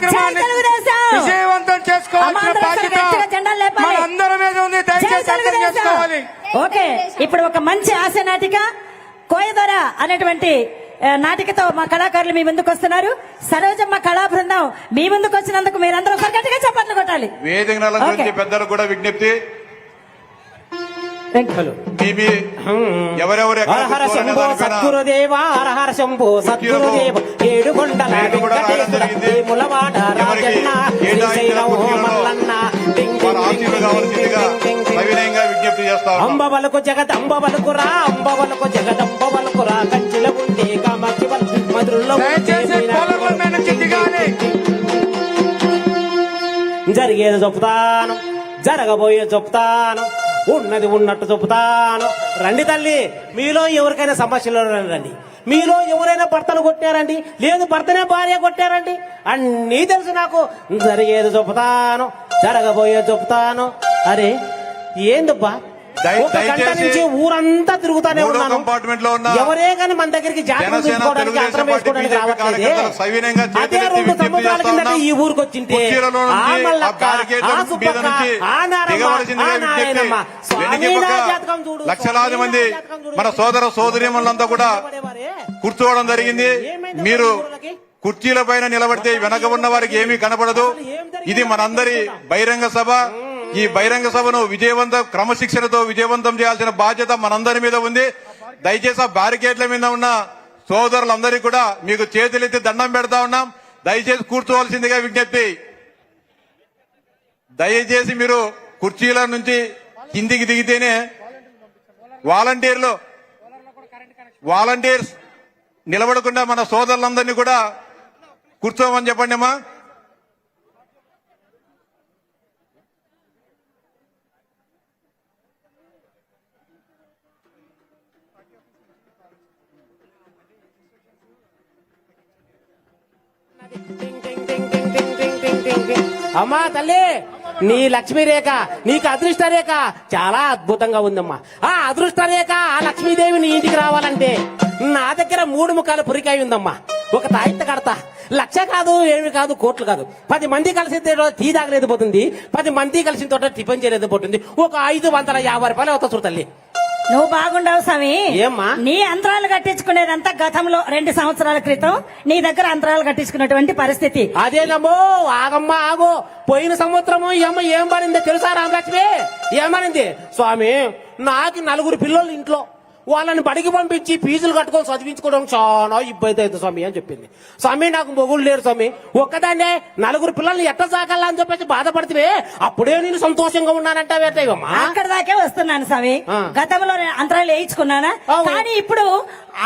కార్యక్రమాన్ని విజయవంతం చేసుకోవాల్సిన బాధ్యత మన అందరి మీద ఉంది. దయచేసి అర్థం చేసుకోవాలి. ఓకే, ఇప్పుడు ఒక మంచి హాస్య నాటిక కోయదొర అనేటువంటి నాటికతో మా కళాకారులు మీ ముందుకు వస్తున్నారు. సరోజమ్మ కళా బృందం మీ ముందుకు వచ్చినందుకు మీరందరూ ఒకరు గట్టిగా చప్పట్లు కొట్టాలి. వేదిక పెద్దలు కూడా విజ్ఞప్తి, ఎవరెవరు హరహర శంభో సద్గురుదేవ హరహర శంభో సద్గురుదేవ ఏడుగొండల ములవాడ రాజన్న మల్లన్న విజ్ఞప్తి చేస్తా. అంబవలకు జగత్ అంబవలకు రా అంబవలకు జగత్ అంబవలకు రా కంచిల ఉండే కామాక్షి మధురలో జరిగేది చెప్తాను, జరగబోయే చెప్తాను, ఉన్నది ఉన్నట్టు చెబుతాను. రండి తల్లి, మీలో ఎవరికైనా సమస్యలు రండి. మీలో ఎవరైనా భర్తను కొట్టారండి, లేదు భర్తనే భార్య కొట్టారండి, అన్నీ తెలుసు నాకు. జరిగేది చెబుతాను, జరగబోయే చెబుతాను. అరే ఏందబ్బా, ఒక గంట నుంచి ఊరంతా తిరుగుతానే ఉన్నాను. ఎవరే కానీ మన దగ్గరికి జాతర చూసుకోవడానికి అర్థం వేసుకోవడానికి రావట్లేదే. అదే 2 సంవత్సరాల కిందట ఈ ఊరికి వచ్చింటే లక్షలాది మంది మన సోదర సోదరీమణులంతా కూడా కూర్చోవడం జరిగింది. మీరు కుర్చీల పైన నిలబడితే వెనక ఉన్న వారికి ఏమీ కనపడదు. ఇది మనందరి బహిరంగ సభ. ఈ బహిరంగ సభను క్రమశిక్షణతో విజయవంతం చేయాల్సిన బాధ్యత మనందరి మీద ఉంది. దయచేసి ఆ బ్యారికేడ్ల మీద ఉన్న సోదరులందరికీ కూడా మీకు చేతులెత్తి దండం పెడతా ఉన్నాం. దయచేసి కూర్చోవలసిందిగా విజ్ఞప్తి. దయచేసి మీరు కుర్చీల నుంచి కిందికి దిగితేనే వాలంటీర్స్ నిలబడకుండా మన సోదరులందరినీ కూడా కూర్చోమని చెప్పండి అమ్మా. అమ్మా తల్లి, నీ లక్ష్మీ రేఖ, నీకు అదృష్ట రేఖ చాలా అద్భుతంగా ఉందమ్మా. ఆ అదృష్ట రేఖ, ఆ లక్ష్మీదేవి నీ ఇంటికి రావాలంటే నా దగ్గర 3 ముఖాల పురికాయ ఉందమ్మా. ఒక తాయిత్త కడతా. 1,00,000 కాదు, ఏమి కాదు, కోట్లు కాదు. 10 మంది కలిసి టీ తాగలేదు పోతుంది, 10 మంది కలిసిన తోట టిఫిన్ చేయలేదు పోతుంది. ఒక 550 రూపాయలు అవుతా చూడు తల్లి. నువ్వు బాగుండవు స్వామి. ఏమ్మా, నీ అంతరాలు కట్టించుకునేదంతా గతంలో 2 సంవత్సరాల క్రితం నీ దగ్గర అంతరాలు కట్టించుకున్నటువంటి పరిస్థితి. అదేనమ్మో, ఆగమ్మా ఆగో. పోయిన సంవత్సరము ఈ అమ్మ ఏం పడిందో తెలుసా రామలక్ష్మి? ఏమనింది? స్వామి, నాకు 4 పిల్లలు ఇంట్లో, వాళ్ళని బడికి పంపించి ఫీజులు కట్టుకొని చదివించుకోవడం చాలా ఇబ్బంది అవుతుంది స్వామి అని చెప్పింది. స్వామి, నాకు మొగుళ్ళు లేరు స్వామి, ఒక్కదాన్నే 4 పిల్లల్ని ఎట్లా సాగాలా అని చెప్పేసి బాధపడితే అప్పుడే నేను సంతోషంగా ఉన్నానంటావేమా? అక్కడ దాకే వస్తున్నాను స్వామి. గతంలో అంతరాలు వేయించుకున్నానా, కానీ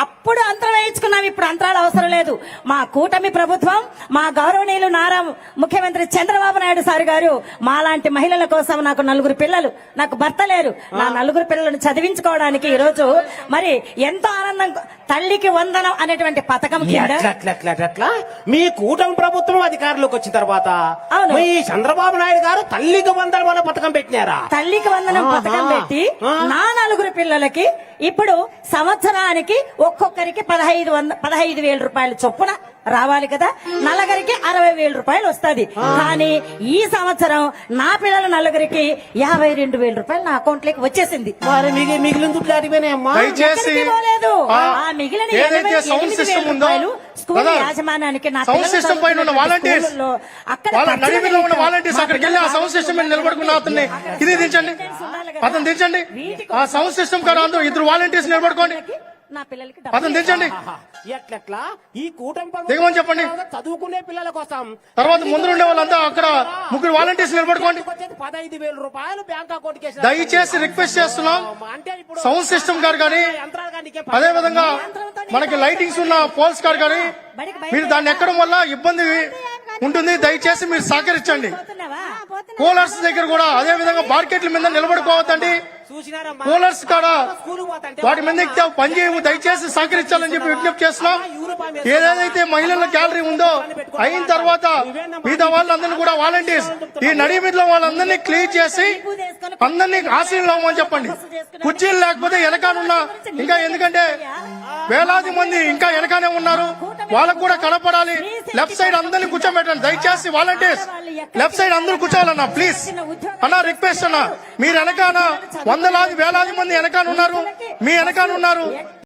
అప్పుడు అంతరాలు వేయించుకున్నాం, ఇప్పుడు అంతరాలు అవసరం లేదు. మా కూటమి ప్రభుత్వం, మా గౌరవనీయులు నారా ముఖ్యమంత్రి చంద్రబాబు నాయుడు సార్ గారు మాలాంటి మహిళల కోసం, నాకు 4 పిల్లలు, నాకు భర్త లేరు, నా 4 పిల్లలను చదివించుకోవడానికి ఈ రోజు మరి ఎంతో ఆనందం. తల్లికి వందనం అనేటువంటి పథకం అట్లా మీ కూటమి ప్రభుత్వం అధికారంలోకి వచ్చిన తర్వాత మీ చంద్రబాబు నాయుడు గారు తల్లికి వందనం అనే పథకం పెట్టినారా? తల్లికి వందనం పథకం పెట్టి నా 4 పిల్లలకి ఇప్పుడు సంవత్సరానికి ఒక్కొక్కరికి 15,000 రూపాయలు చొప్పున రావాలి కదా. నలుగురికి 60,000 రూపాయలు వస్తుంది. కానీ ఈ సంవత్సరం నా పిల్లల 4కి 52,000 రూపాయలు నా అకౌంట్ లోకి వచ్చేసింది. మిగిలిన దుడ్లు అడిగిపోయినాయమ్మా. పోలేదు. ఆ మిగిలిన 8,000 రూపాయలు స్కూల్ యాజమాన్యానికి, నా సౌండ్ సిస్టమ్ పైన ఉన్న వాలంటీర్స్, అక్కడికి వెళ్ళి ఆ సౌండ్ సిస్టమ్ మీద నిలబడుకున్న అతన్ని ఇది దించండి, అతను దించండి. ఆ సౌండ్ సిస్టమ్ కాడ అందరూ 2 వాలంటీర్స్ నిలబడుకోండి, నా పిల్లలకి అతను దించండి. ఎట్లా ఈ కూటమి దిగమని చెప్పండి. చదువుకునే పిల్లల కోసం తర్వాత ముందు ఉండే వాళ్ళంతా అక్కడ 3 వాలంటీర్స్ నిలబడుకోండి. 15,000 రూపాయలు బ్యాంక్ అకౌంట్ కి దయచేసి రిక్వెస్ట్ చేస్తున్నాం. సౌండ్ సిస్టమ్ గారు కానీ, అదే విధంగా మనకి లైటింగ్స్ ఉన్న పోల్స్ గారు కానీ, మీరు దాన్ని ఎక్కడం వల్ల ఇబ్బంది ఉంటుంది. దయచేసి మీరు సహకరించండి. కూలర్స్ దగ్గర కూడా అదే విధంగా మార్కెట్ల మీద నిలబడుకోవద్దండి. కూలర్స్ కాడ వాటి మీద పని చేయము. దయచేసి సహకరించాలని చెప్పి విజ్ఞప్తి చేస్తున్నాం. ఏదైతే మహిళల గ్యాలరీ ఉందో అయిన తర్వాత మిగతా వాళ్ళందరినీ కూడా వాలంటీర్స్ ఈ నడి మీద వాళ్ళందరినీ క్లీన్ చేసి అందరినీ ఆశీర్వాదం చెప్పండి. కుర్చీలు లేకపోతే వెనకాలన్నా ఇంకా, ఎందుకంటే వేలాది మంది ఇంకా వెనకానే ఉన్నారు, వాళ్ళకు కూడా కనపడాలి. లెఫ్ట్ సైడ్ అందరినీ కూర్చోబెట్టండి దయచేసి. వాలంటీర్స్ లెఫ్ట్ సైడ్ అందరూ కూర్చోవాలన్నా ప్లీజ్ అన్నా, రిక్వెస్ట్ అన్నా. మీరు వెనకాన వందలాది వేలాది మంది వెనకాల ఉన్నారు, మీ వెనకాల ఉన్నారు.